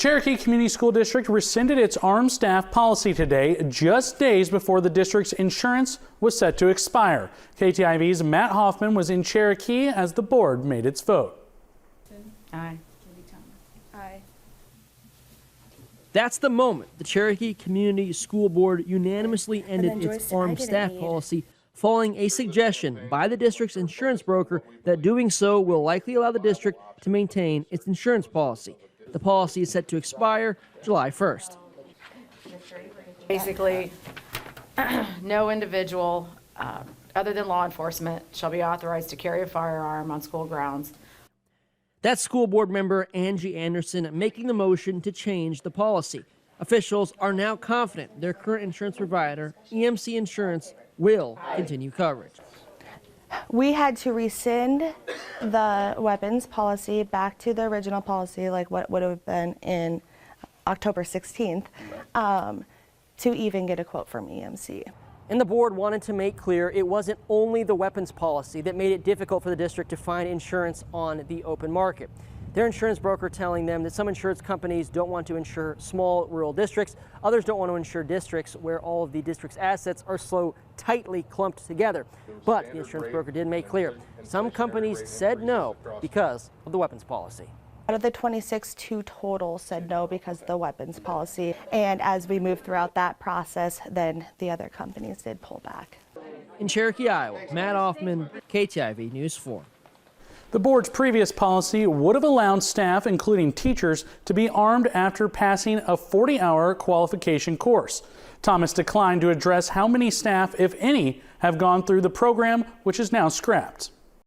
Cherokee Community School District rescinded its armed staff policy today, just days before the district's insurance was set to expire. KTIV's Matt Hoffman was in Cherokee as the board made its vote. Aye. Aye. That's the moment the Cherokee Community School Board unanimously ended its armed staff policy, following a suggestion by the district's insurance broker that doing so will likely allow the district to maintain its insurance policy. The policy is set to expire July 1st. Basically, no individual other than law enforcement shall be authorized to carry a firearm on school grounds. That's school board member Angie Anderson making the motion to change the policy. Officials are now confident their current insurance provider, EMC Insurance, will continue coverage. We had to rescind the weapons policy back to the original policy, like what would have been in October 16th, to even get a quote from EMC. And the board wanted to make clear it wasn't only the weapons policy that made it difficult for the district to find insurance on the open market. Their insurance broker telling them that some insurance companies don't want to insure small rural districts, others don't want to insure districts where all of the district's assets are so tightly clumped together. But the insurance broker did make clear some companies said no because of the weapons policy. Out of the 26, 2 total said no because of the weapons policy. And as we moved throughout that process, then the other companies did pull back. In Cherokee, Iowa, Matt Hoffman, KTIV News 4. The board's previous policy would have allowed staff, including teachers, to be armed after passing a 40-hour qualification course. Thomas declined to address how many staff, if any, have gone through the program, which is now scrapped.